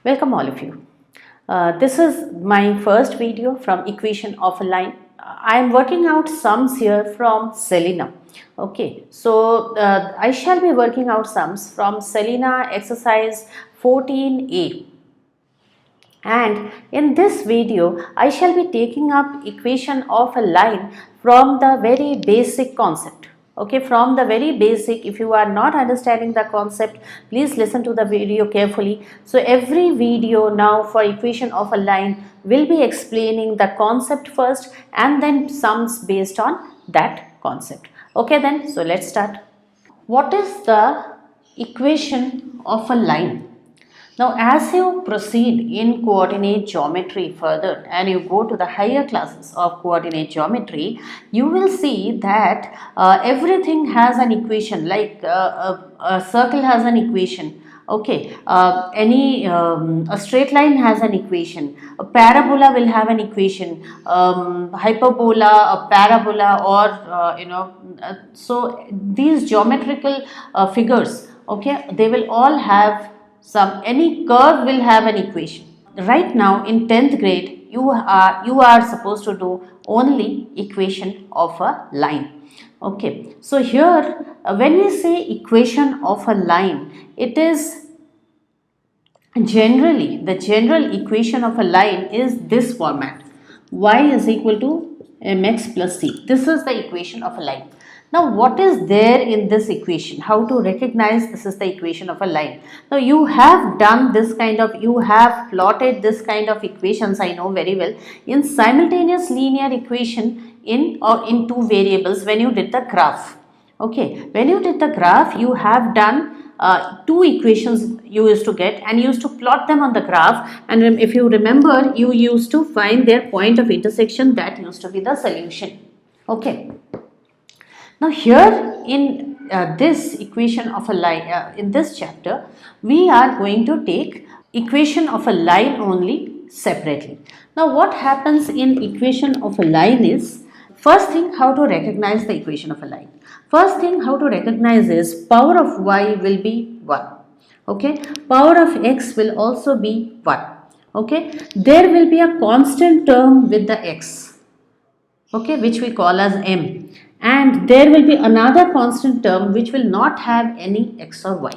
Welcome all of you. This is my first video from equation of a line. I am working out sums here from Selina. Okay, so I shall be working out sums from Selina exercise 14a. And in this video, I shall be taking up equation of a line from the very basic concept. Okay, from the very basic. If you are not understanding the concept, please listen to the video carefully. So every video now for equation of a line will be explaining the concept first and then sums based on that concept. Okay then, so let's start. What is the equation of a line? Now, as you proceed in coordinate geometry further and you go to the higher classes of coordinate geometry, you will see that everything has an equation, like a circle has an equation. Okay, a straight line has an equation, a parabola will have an equation, hyperbola, a parabola, or so these geometrical figures, okay, they will all have any curve will have an equation. Right now in 10th grade you are supposed to do only equation of a line. Okay, so here when we say equation of a line, it is generally the general equation of a line is this format: y is equal to mx plus c. This is the equation of a line. Now, what is there in this equation? How to recognize this is the equation of a line? Now, you have done this kind of, you have plotted this kind of equations, I know very well, in simultaneous linear equation in two variables when you did the graph. Okay, when you did the graph, you have done two equations you used to get and you used to plot them on the graph, and if you remember, you used to find their point of intersection. That used to be the solution. Okay. Now here in this equation of a line, in this chapter, we are going to take equation of a line only separately. Now what happens in equation of a line is, first thing, how to recognize the equation of a line. First thing how to recognize is power of y will be 1. Okay, power of x will also be 1. Okay, there will be a constant term with the x, okay, which we call as m. And there will be another constant term which will not have any x or y.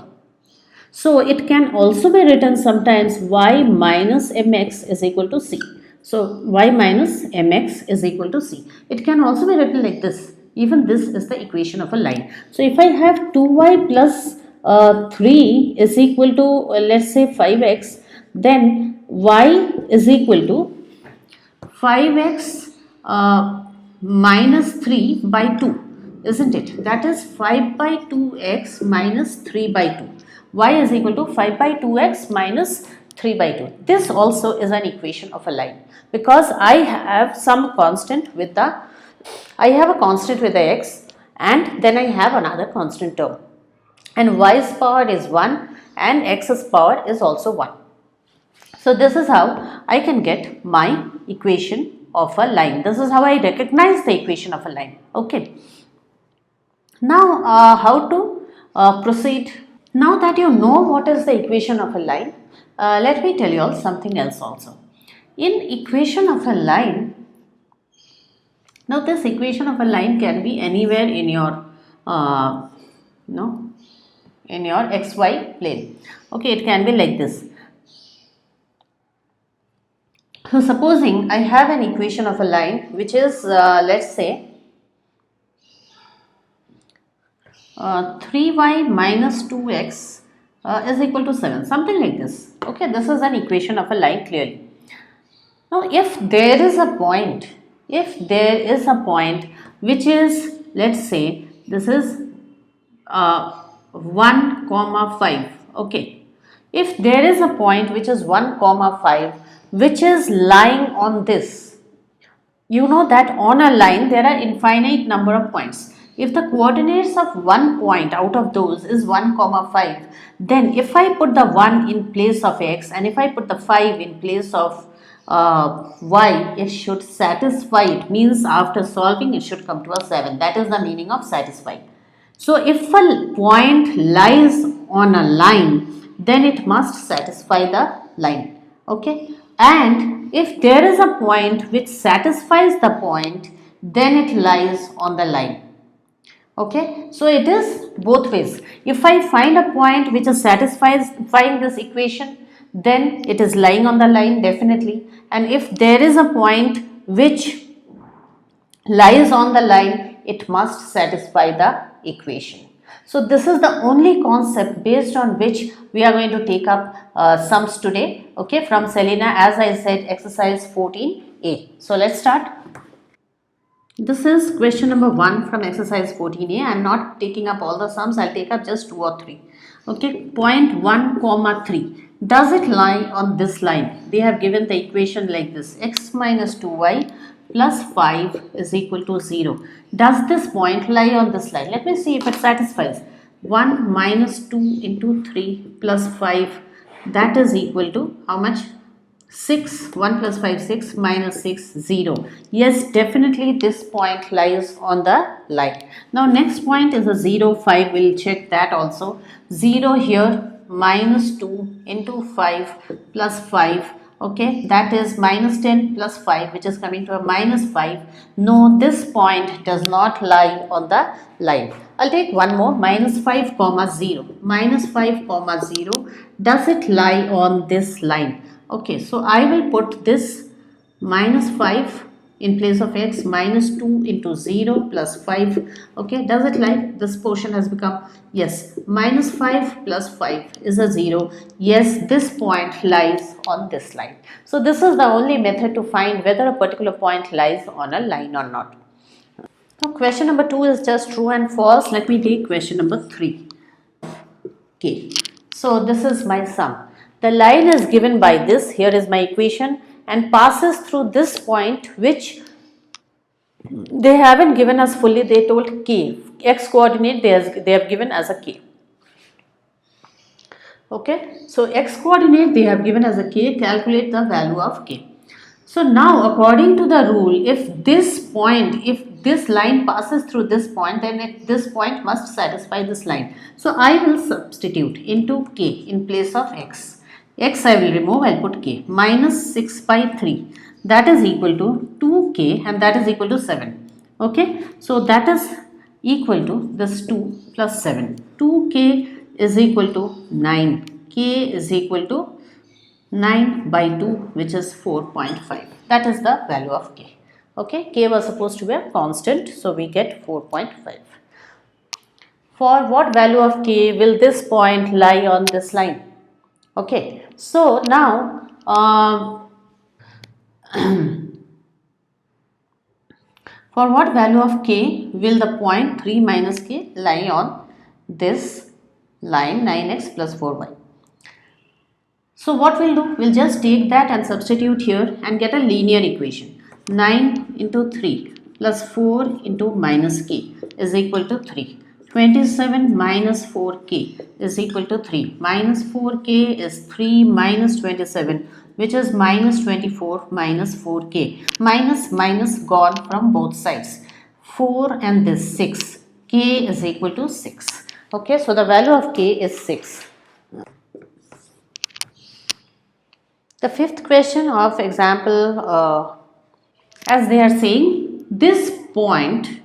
So it can also be written sometimes y minus mx is equal to c. So y minus mx is equal to c. It can also be written like this. Even this is the equation of a line. So if I have 2y plus 3 is equal to let's say 5x, then y is equal to 5x minus 3 by 2, isn't it? That is 5 by 2x minus 3 by 2. Y is equal to 5 by 2x minus 3 by 2. This also is an equation of a line, because I have some constant with the, I have a constant with the x and then I have another constant term, and y's power is 1 and x's power is also 1. So this is how I can get my equation of a line. This is how I recognize the equation of a line. Okay. Now how to proceed? Now that you know what is the equation of a line, let me tell you all something else also. In equation of a line, now this equation of a line can be anywhere in your in your xy plane. Okay, it can be like this. So supposing I have an equation of a line which is let's say 3y minus 2x is equal to 7, something like this. Okay, this is an equation of a line clearly. Now if there is a point, which is, let's say this is 1 comma 5. Okay, if there is a point which is 1 comma 5 which is lying on this, you know that on a line there are infinite number of points. If the coordinates of one point out of those is 1 comma 5, then if I put the 1 in place of x and if I put the 5 in place of y, it should satisfy. It means after solving it should come to a 7. That is the meaning of satisfy. So if a point lies on a line then it must satisfy the line. Okay, and if there is a point which satisfies the point, then it lies on the line. Okay, so it is both ways. If I find a point which is satisfying this equation, then it is lying on the line definitely. And if there is a point which lies on the line, it must satisfy the equation. So this is the only concept based on which we are going to take up sums today, okay, from Selina, as I said, exercise 14a. So let's start. This is question number 1 from exercise 14a. I am not taking up all the sums, I will take up just 2 or 3. Okay, point 1 comma 3. Does it lie on this line? They have given the equation like this: x minus 2y plus 5 is equal to 0. Does this point lie on this line? Let me see if it satisfies. 1 minus 2 into 3 plus 5, that is equal to how much? 6. 1 plus 5, 6, minus 6, 0. Yes, definitely this point lies on the line. Now next point is a 0, 5. We'll check that also. 0 here, minus 2 into 5 plus 5. Okay, that is minus 10 plus 5, which is coming to a minus 5. No, this point does not lie on the line. I'll take one more, minus 5 comma 0. Minus 5 comma 0. Does it lie on this line? Okay, so I will put this minus 5 in place of x, minus 2 into 0 plus 5. Okay, does it lie? This portion has become, yes, minus 5 plus 5 is a 0. Yes, this point lies on this line. So this is the only method to find whether a particular point lies on a line or not. Now question number 2 is just true and false. Let me take question number 3. Okay, so this is my sum. The line is given by this, here is my equation, and passes through this point which they haven't given us fully, they told k. X coordinate they have given as a k. Okay, so x coordinate they have given as a k, calculate the value of k. So now according to the rule, if this line passes through this point, then this point must satisfy this line. So I will substitute into k in place of x. X I will remove, I will put k. Minus 6 by 3, that is equal to 2k, and that is equal to 7. Okay, so that is equal to this 2 plus 7. 2k is equal to 9. K is equal to 9 by 2, which is 4.5. That is the value of k. Okay, k was supposed to be a constant, so we get 4.5. For what value of k will this point lie on this line? Okay, so now for what value of k will the point 3 minus k lie on this line 9x plus 4y? So what we'll do, we'll just take that and substitute here and get a linear equation. 9 into 3 plus 4 into minus k is equal to 3. 27 minus 4k is equal to 3. Minus 4k is 3 minus 27, which is minus 24 minus 4k. Minus gone from both sides. 4 and this 6. K is equal to 6. Okay, so the value of k is 6. The fifth question of example, as they are saying, this point,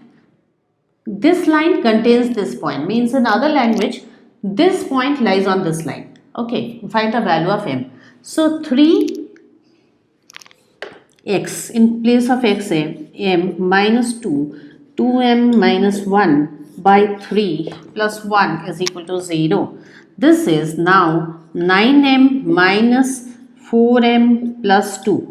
this line contains this point, means in other language, this point lies on this line. Okay, find the value of m. So 3x in place of x m minus 2, 2m minus 1 by 3 plus 1 is equal to 0. This is now 9m minus 4m plus 2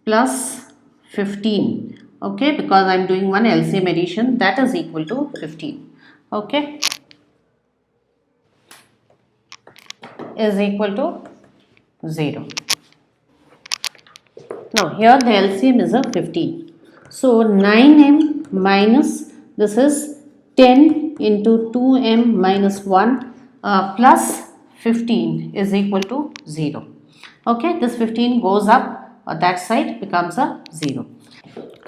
plus 15. Okay, because I am doing one LCM addition, that is equal to 15. Okay, is equal to 0. Now here the LCM is a 15. So 9m minus, this is 10 into 2m minus 1 plus 15 is equal to 0. Okay, this 15 goes up, that side becomes a 0.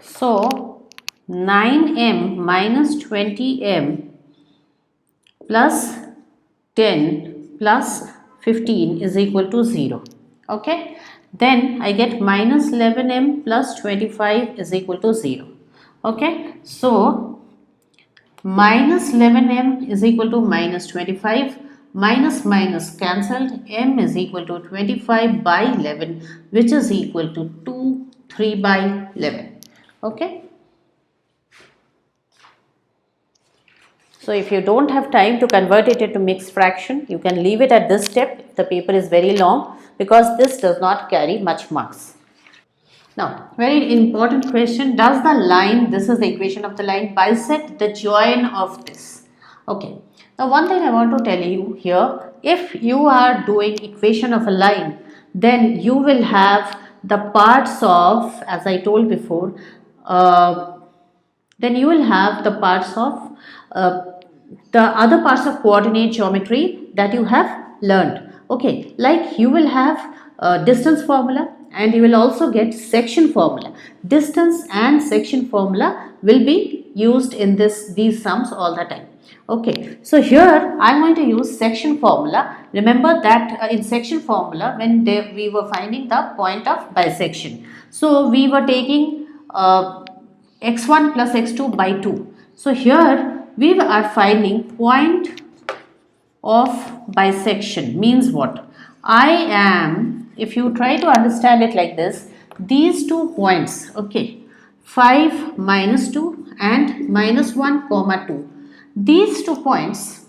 So 9m minus 20m plus 10 plus 15 is equal to 0. Okay. Then I get minus 11m plus 25 is equal to 0. Okay. So minus 11m is equal to minus 25, minus minus cancelled, m is equal to 25 by 11, which is equal to 2, 3 by 11. Okay. So if you don't have time to convert it into mixed fraction, you can leave it at this step if the paper is very long, because this does not carry much marks. Now, very important question, does the line, this is the equation of the line, bisect the join of this? Okay. Now, one thing I want to tell you here, if you are doing equation of a line, then you will have the parts of, as I told before, then you will have the parts of the other parts of coordinate geometry that you have learned. Okay, like you will have distance formula, and you will also get section formula. Distance and section formula will be used in these sums all the time. Okay, so here I am going to use section formula. Remember that in section formula, when we were finding the point of bisection, so we were taking x1 plus x2 by 2. So here we are finding point of bisection means what? I am, if you try to understand it like this, these 2 points, okay, 5, minus 2 and minus 1, comma 2. These 2 points,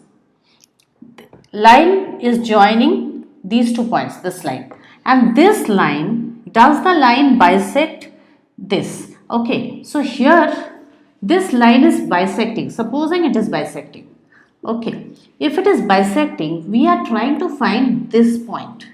line is joining these 2 points, this line, and this line, does the line bisect this? Okay, so here this line is bisecting, supposing it is bisecting. Okay, if it is bisecting, we are trying to find this point.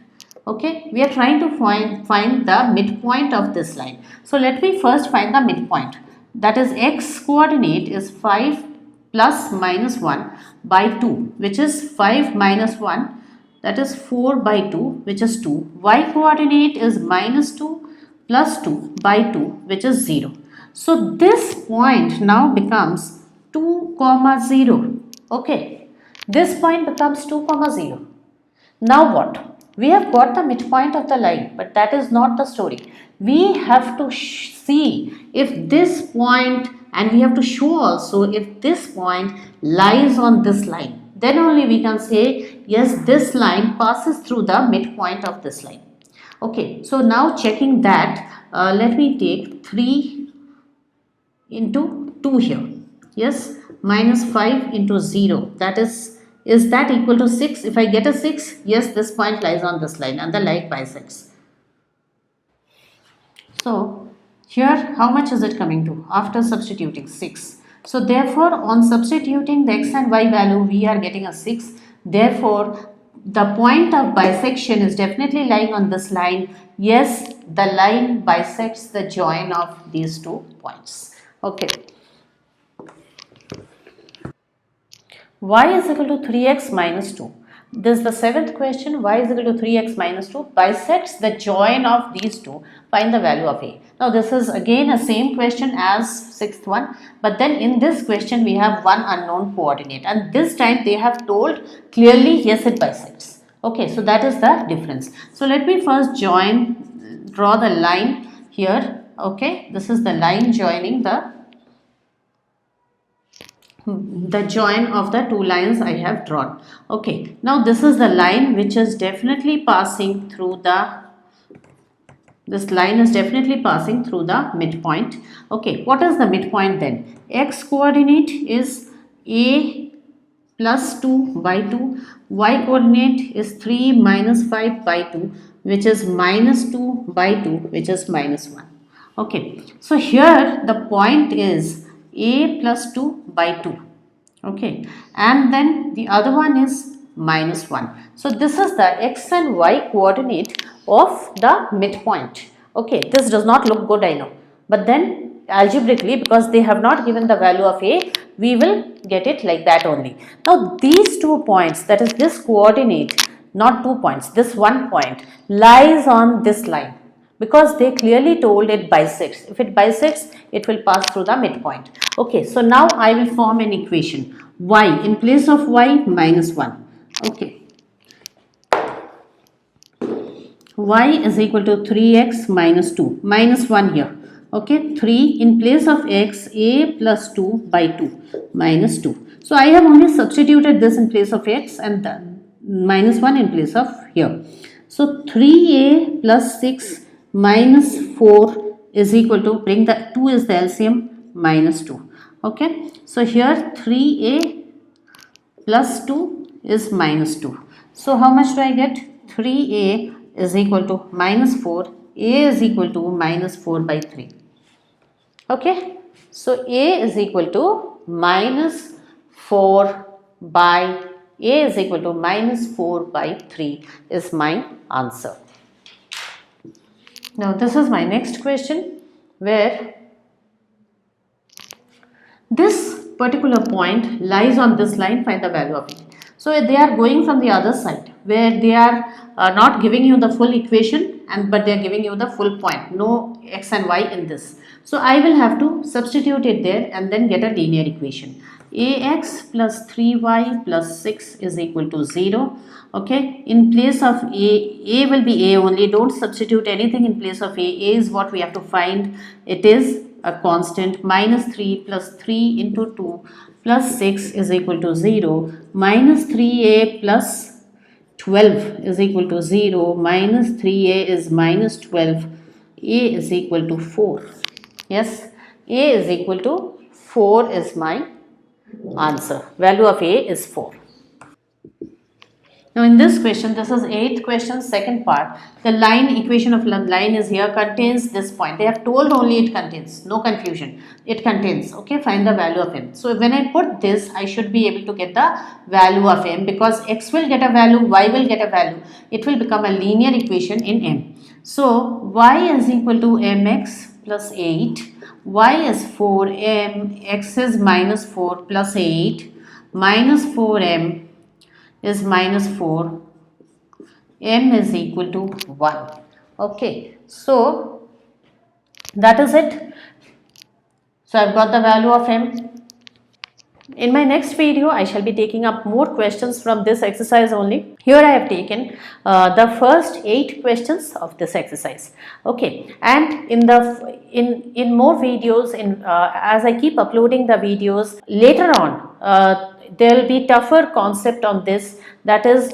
Okay, we are trying to find the midpoint of this line. So let me first find the midpoint. That is, x coordinate is 5 plus minus 1 by 2, which is 5 minus 1, that is 4 by 2, which is 2. Y coordinate is minus 2 plus 2 by 2, which is 0. So this point now becomes 2 comma 0. Okay, this point becomes 2 comma 0. Now what? We have got the midpoint of the line, but that is not the story. We have to see if this point, and we have to show also if this point lies on this line. Then only we can say, yes, this line passes through the midpoint of this line. Okay, so now checking that, let me take 3 into 2 here. Yes, minus 5 into 0, that is that equal to 6? If I get a 6, yes, this point lies on this line and the line bisects. So here how much is it coming to after substituting? 6. So therefore on substituting the x and y value, we are getting a 6. Therefore the point of bisection is definitely lying on this line. Yes, the line bisects the join of these 2 points. Okay. Y is equal to 3x minus 2. This is the 7th question. Y is equal to 3x minus 2 bisects the join of these 2. Find the value of A. Now this is again a same question as 6th one, but then in this question we have one unknown coordinate, and this time they have told clearly yes, it bisects. Okay, so that is the difference. So let me first draw the line here. Okay, this is the line joining the join of the 2 lines I have drawn. Okay, now this is the line which is definitely passing through this line is definitely passing through the midpoint. Okay, what is the midpoint then? X coordinate is A plus 2 by 2, y coordinate is 3 minus 5 by 2, which is minus 2 by 2, which is minus 1. Okay, so here the point is A plus 2 by 2. Okay, and then the other one is minus 1. So this is the x and y coordinate of the midpoint. Okay, this does not look good, I know, but then algebraically, because they have not given the value of A, we will get it like that only. Now these 2 points, that is this coordinate, not 2 points, this one point lies on this line. because they clearly told it bisects. If it bisects, it will pass through the midpoint. Okay, so now I will form an equation. Y, in place of y, minus 1. Okay, y is equal to 3x minus 2, minus 1 here. Okay, 3 in place of x, a plus 2 by 2, minus 2. So I have only substituted this in place of x and minus 1 in place of here. So 3a plus 6 minus 4 is equal to, bring the 2 is the LCM, minus 2. Okay, so here 3a plus 2 is minus 2. So how much do I get? 3a is equal to minus 4. A is equal to minus 4 by 3. Okay. So a is equal to minus 4 by, a is equal to minus 4 by 3 is my answer. Now this is my next question, where this particular point lies on this line, find the value of it. So they are going from the other side, where they are not giving you the full equation, but they are giving you the full point, no x and y in this. So I will have to substitute it there and then get a linear equation. Ax plus 3y plus 6 is equal to 0. Okay, in place of a will be a only, don't substitute anything in place of a is what we have to find. It is a constant. Minus 3 plus 3 into 2 plus 6 is equal to 0. Minus 3a plus 12 is equal to 0. Minus 3a is minus 12. A is equal to 4. Yes, a is equal to 4 is my answer. Value of a is 4. Now in this question, this is 8th question, second part. The line, equation of line is here, contains this point. They have told only it contains, no confusion. It contains, okay, find the value of m. So when I put this, I should be able to get the value of m, because x will get a value, y will get a value. It will become a linear equation in m. So y is equal to mx plus 8, y is 4m, x is minus 4 plus 8, minus 4m is minus 4, m is equal to 1. Okay, so that is it. So I've got the value of m. In my next video, I shall be taking up more questions from this exercise only. Here I have taken the first 8 questions of this exercise. Okay, and in more videos, as I keep uploading the videos later on, there will be tougher concept on this, that is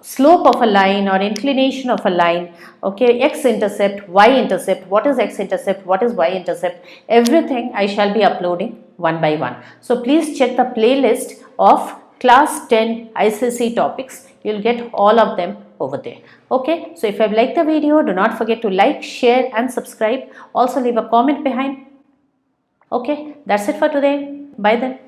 slope of a line or inclination of a line. Okay, x-intercept, y-intercept, what is x-intercept, what is y-intercept, everything I shall be uploading one by one. So please check the playlist of class 10 ICSE topics. You'll get all of them over there. Okay, so if you have liked the video, do not forget to like, share and subscribe. Also leave a comment behind. Okay, that's it for today. Bye then.